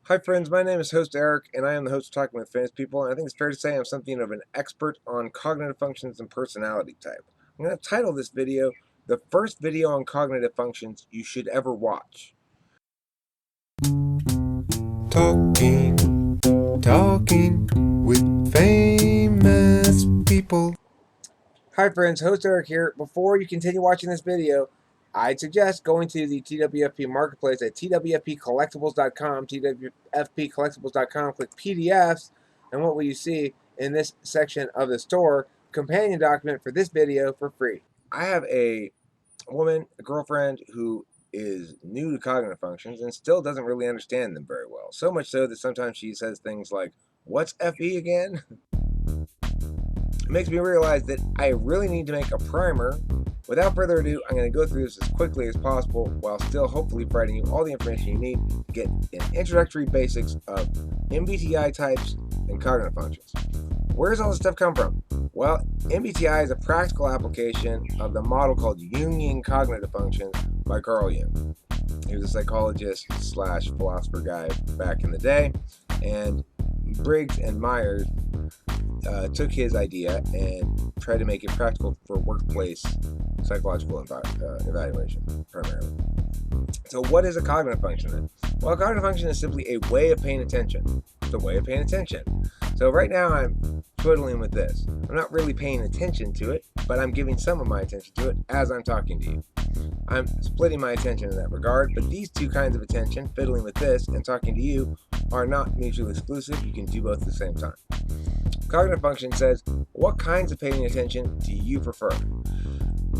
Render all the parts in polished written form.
Hi friends, my name is host Eric, and I am the host of Talking with Famous People, and I think it's fair to say I'm something of an expert on cognitive functions and personality type. I'm going to title this video, The First Video on Cognitive Functions You Should Ever Watch. Talking with famous people. Hi friends, host Eric here. Before you continue watching this video, I'd suggest going to the TwFP marketplace at twfpcollectibles.com, twfpcollectibles.com, click PDFs, and what will you see in this section of the store? Companion document for this video for free. I have a woman, a girlfriend, who is new to cognitive functions and still doesn't really understand them very well. So much so that sometimes she says things like, "What's FE again?" It makes me realize that I really need to make a primer. Without further ado, I'm going to go through this as quickly as possible while still hopefully providing you all the information you need to get an introductory basics of MBTI types and cognitive functions. Where does all this stuff come from? Well, MBTI is a practical application of the model called Jungian cognitive functions by Carl Jung. He was a psychologist slash philosopher guy back in the day, and Briggs and Myers took his idea and tried to make it practical for workplace psychological evaluation, primarily. So what is a cognitive function then? Well, a cognitive function is simply a way of paying attention. It's a way of paying attention. So right now I'm twiddling with this. I'm not really paying attention to it, but I'm giving some of my attention to it as I'm talking to you. I'm splitting my attention in that regard, but these two kinds of attention, fiddling with this and talking to you, are not mutually exclusive. You can do both at the same time. Cognitive function says, what kinds of paying attention do you prefer?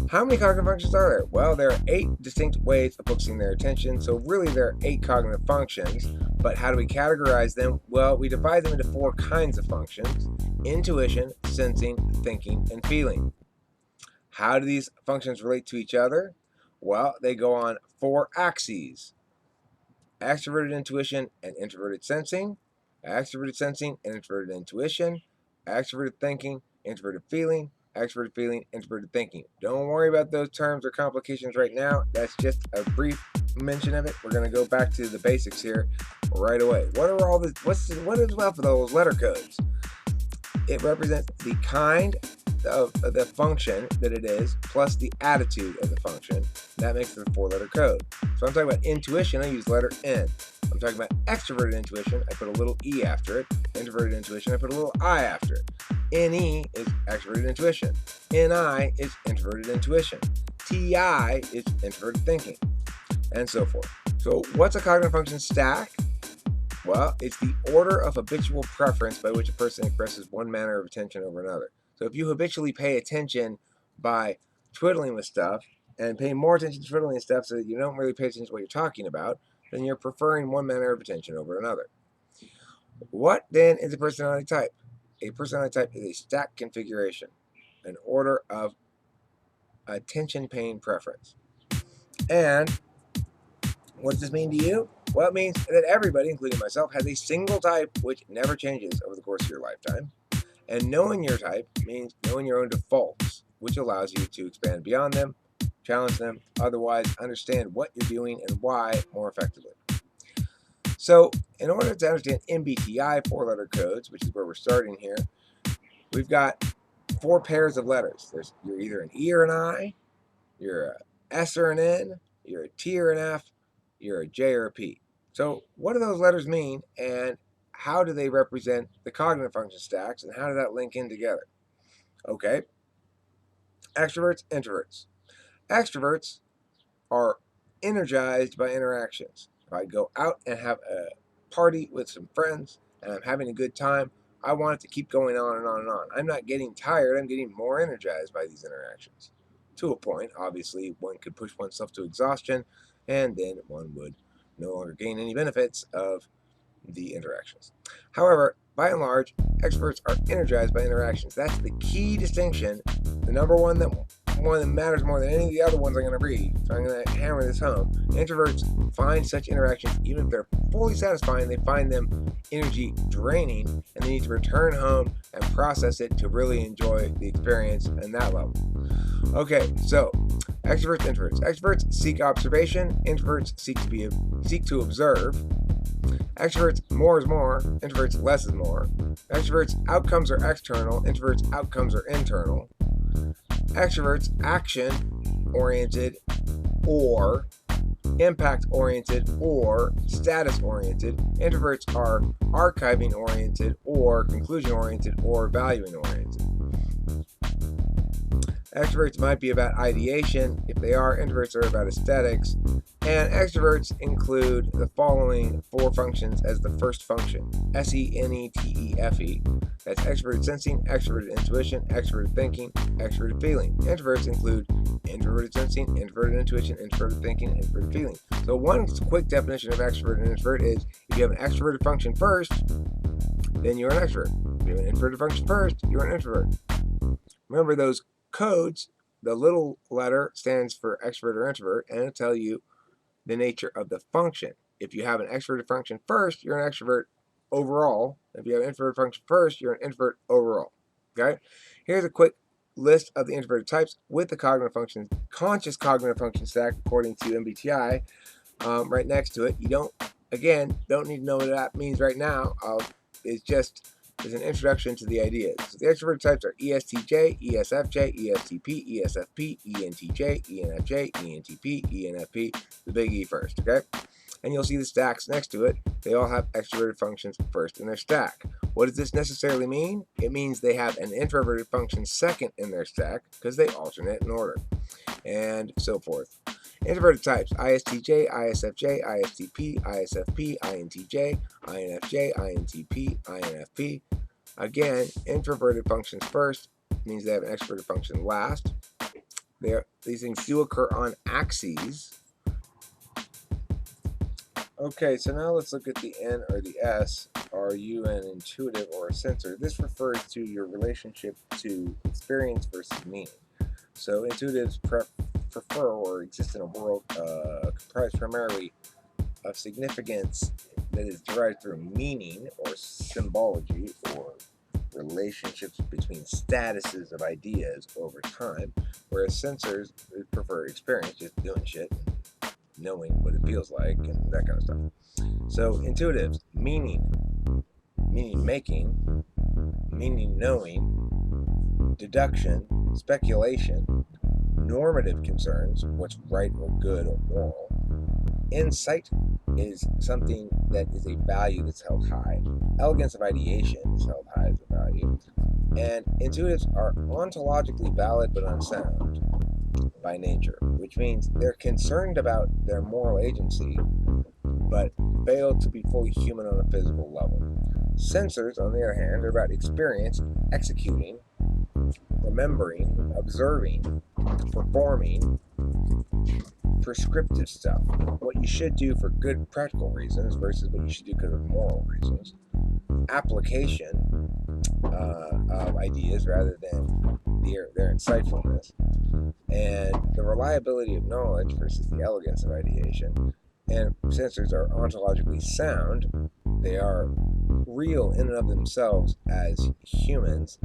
How many cognitive functions are there? Well, there are 8 distinct ways of focusing their attention, so really there are 8 cognitive functions, but how do we categorize them? Well, we divide them into 4 kinds of functions: intuition, sensing, thinking, and feeling. How do these functions relate to each other? Well, they go on 4 axes: extroverted intuition and introverted sensing, extroverted sensing and introverted intuition, extroverted thinking, introverted feeling, extroverted feeling, introverted thinking. Don't worry about those terms or complications right now. That's just a brief mention of it. We're going to go back to the basics here right away. What are all the what is left of those letter codes? It represents the kind of the function that it is plus the attitude of the function. That makes it a 4-letter code. So I'm talking about intuition, I use letter N. I'm talking about extroverted intuition, I put a little E after it. Introverted intuition, I put a little I after it. NE is extroverted intuition. NI is introverted intuition. TI is introverted thinking, and so forth. So what's a cognitive function stack? Well, it's the order of habitual preference by which a person expresses one manner of attention over another. So if you habitually pay attention by twiddling with stuff and pay more attention to twiddling stuff so that you don't really pay attention to what you're talking about, then you're preferring one manner of attention over another. What then is a personality type? A personality type is a stack configuration, an order of attention-paying preference. And what does this mean to you? Well, it means that everybody, including myself, has a single type which never changes over the course of your lifetime. And knowing your type means knowing your own defaults, which allows you to expand beyond them, challenge them, otherwise understand what you're doing and why more effectively. So in order to understand MBTI 4-letter codes, which is where we're starting here, we've got 4 pairs of letters. You're either an E or an I, you're a S or an N, you're a T or an F, you're a J or a P. So what do those letters mean, and how do they represent the cognitive function stacks, and how does that link in together? Okay. Extroverts, introverts. Extroverts are energized by interactions. If I go out and have a party with some friends and I'm having a good time, I want it to keep going on and on and on. I'm not getting tired, I'm getting more energized by these interactions. To a point, obviously, one could push oneself to exhaustion, and then one would no longer gain any benefits of the interactions. However, by and large, extroverts are energized by interactions. That's the key distinction, the number one that matters more than any of the other ones I'm going to read. So I'm going to hammer this home. Introverts find such interactions, even if they're fully satisfying, they find them energy draining, and they need to return home and process it to really enjoy the experience and that level. Okay, so extroverts, introverts. Extroverts seek observation. Introverts seek to observe. Extroverts, more is more. Introverts, less is more. Extroverts, outcomes are external. Introverts, outcomes are internal. Extroverts, action-oriented or impact-oriented or status-oriented. Introverts are archiving-oriented or conclusion-oriented or valuing-oriented. Extroverts might be about ideation. If they are, introverts are about aesthetics. And extroverts include the following 4 functions as the first function. SENETEFE. That's extroverted sensing, extroverted intuition, extroverted thinking, extroverted feeling. Introverts include introverted sensing, introverted intuition, introverted thinking, introverted feeling. So one quick definition of extrovert and introvert is if you have an extroverted function first, then you're an extrovert. If you have an introverted function first, you're an introvert. Remember those codes, the little letter stands for extrovert or introvert, and it'll tell you the nature of the function. If you have an extroverted function first, you're an extrovert overall. If you have an introverted function first, you're an introvert overall. Okay? Here's a quick list of the introverted types with the cognitive functions, conscious cognitive function stack according to MBTI, right next to it. You don't need to know what that means right now. It's just is an introduction to the ideas. So the extroverted types are ESTJ, ESFJ, ESTP, ESFP, ENTJ, ENFJ, ENTP, ENFP, the big E first, okay? And you'll see the stacks next to it. They all have extroverted functions first in their stack. What does this necessarily mean? It means they have an introverted function second in their stack because they alternate in order, and so forth. Introverted types, ISTJ, ISFJ, ISTP, ISFP, INTJ, INFJ, INTP, INFP. Again, introverted functions first means they have an extroverted function last. These things do occur on axes. Okay, so now let's look at the N or the S. Are you an intuitive or a sensor? This refers to your relationship to experience versus meaning. So intuitives prefer or exist in a world comprised primarily of significance that is derived through meaning or symbology or relationships between statuses of ideas over time, whereas sensors prefer experience, just doing shit, knowing what it feels like, and that kind of stuff. So intuitives, meaning making, meaning knowing, deduction, speculation, normative concerns, what's right or good or moral. Insight is something that is a value that's held high. Elegance of ideation is held high as a value. And intuitives are ontologically valid but unsound by nature, which means they're concerned about their moral agency but fail to be fully human on a physical level. Sensors, on the other hand, are about experience, executing, remembering, observing, performing, prescriptive stuff. What you should do for good practical reasons versus what you should do because of moral reasons. Application of ideas rather than their insightfulness. And the reliability of knowledge versus the elegance of ideation. And sensors are ontologically sound. They are real in and of themselves as humans,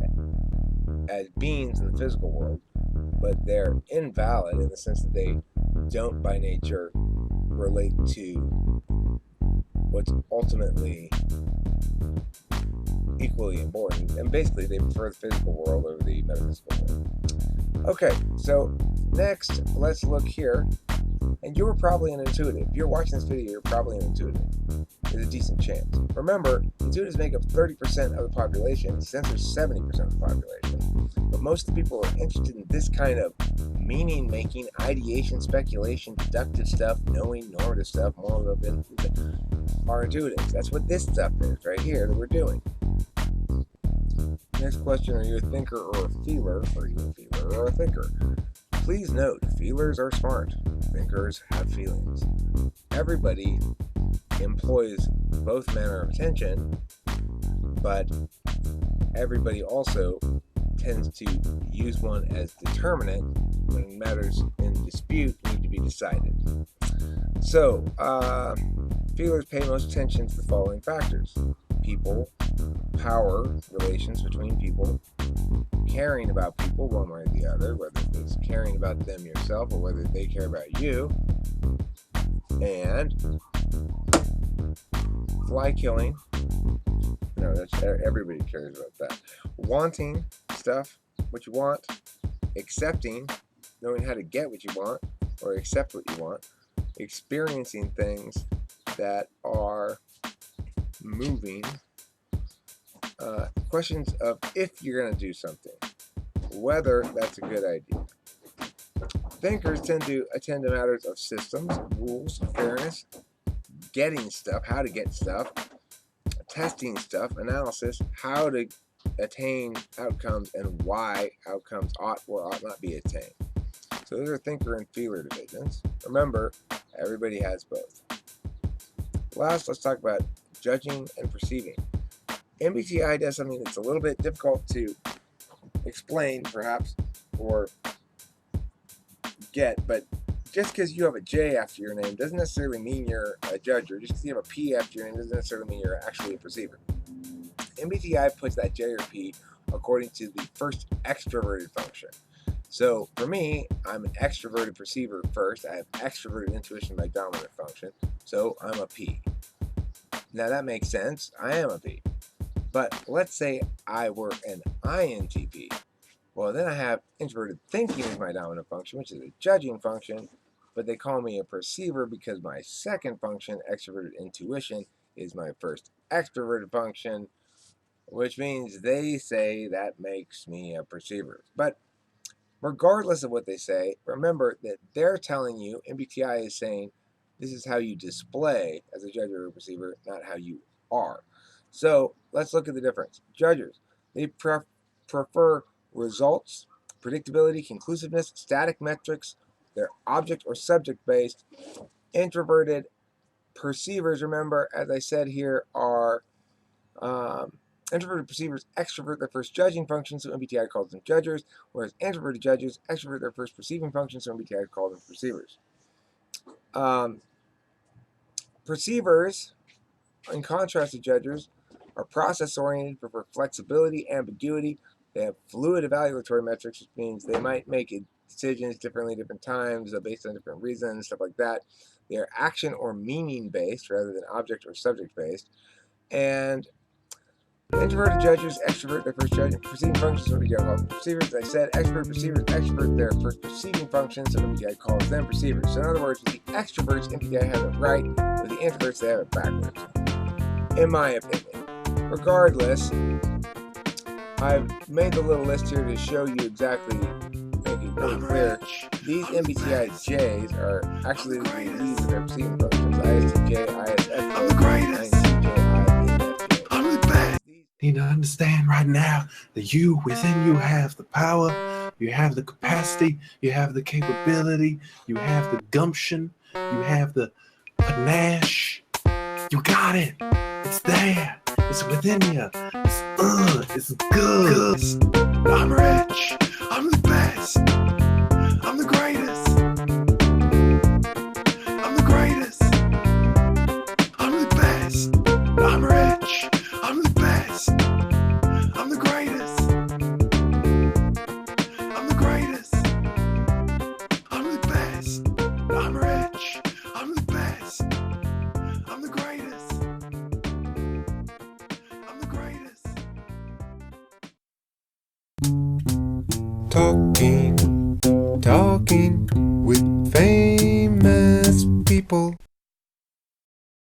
as beings in the physical world, but they're invalid in the sense that they don't by nature relate to what's ultimately equally important, and basically they prefer the physical world over the metaphysical world. Okay, so next let's look here, and you're probably an intuitive. If you're watching this video, you're probably an intuitive. There's a decent chance. Remember, intuitives make up 30% of the population, sensors 70% of the population, but most of the people who are interested in this kind of meaning-making, ideation, speculation, deductive stuff, knowing, normative stuff, moral of it, are intuitives. That's what this stuff is right here that we're doing. Next question, are you a thinker or a feeler? Are you a feeler or a thinker? Please note, feelers are smart. Thinkers have feelings. Everybody employs both manner of attention, but everybody also tends to use one as determinant when matters in dispute need to be decided. So, feelers pay most attention to the following factors: people, power, relations between people, caring about people one way or the other, whether it's caring about them yourself or whether they care about you, and fly killing. No, that's everybody cares about that. Wanting stuff, what you want, accepting, knowing how to get what you want or accept what you want, experiencing things that are moving, questions of if you're going to do something, whether that's a good idea. Thinkers tend to attend to matters of systems, rules, fairness, getting stuff, how to get stuff, testing stuff, analysis, how to attain outcomes, and why outcomes ought or ought not be attained. So those are thinker and feeler divisions. Remember, everybody has both. Last, let's talk about judging and perceiving. MBTI does something that's a little bit difficult to explain, perhaps, or get, but just because you have a J after your name doesn't necessarily mean you're a judger. Just because you have a P after your name doesn't necessarily mean you're actually a perceiver. MBTI puts that J or P according to the first extroverted function. So for me, I'm an extroverted perceiver first. I have extroverted intuition, my dominant function. So I'm a P. Now that makes sense. I am a P. But let's say I were an INTP. Well, then I have introverted thinking as my dominant function, which is a judging function, but they call me a perceiver because my second function, extroverted intuition, is my first extroverted function, which means they say that makes me a perceiver. But regardless of what they say, remember that they're telling you, MBTI is saying, this is how you display as a judge or a perceiver, not how you are. So let's look at the difference. Judges, they prefer results, predictability, conclusiveness, static metrics. They're object or subject based. Introverted perceivers, remember, as I said here, are introverted perceivers extrovert their first judging function, so MBTI calls them judgers, whereas introverted judges extrovert their first perceiving function, so MBTI calls them perceivers. Perceivers, in contrast to judgers, are process-oriented, prefer flexibility, ambiguity. They have fluid evaluatory metrics, which means they might make decisions differently at different times based on different reasons, stuff like that. They are action or meaning-based rather than object or subject-based. And introverted judges extrovert their first perceiving functions, so MBTI calls them perceivers. As I said, extrovert perceivers extrovert their first perceiving functions, so MBTI calls them perceivers. So in other words, with the extroverts, MBTI has it right. With the introverts, they have it backwards, in my opinion. Regardless, I've made the little list here to show you exactly, make it really clear. These MBTI Js are actually the leads of their perceiving functions. ISTJ, ISFJ, INTJ, I'm the best. Need to understand right now that you within you have the power, you have the capacity, you have the capability, you have the gumption, you have the panache. You got it. It's there. It's within you. It's good. I'm rich. I'm the best. I'm the greatest. I'm the greatest. I'm the best. I'm rich. I'm the best. I'm the greatest. I'm the greatest. I'm the best. I'm rich. I'm the best. I'm the greatest. I'm the greatest. Talking with famous people.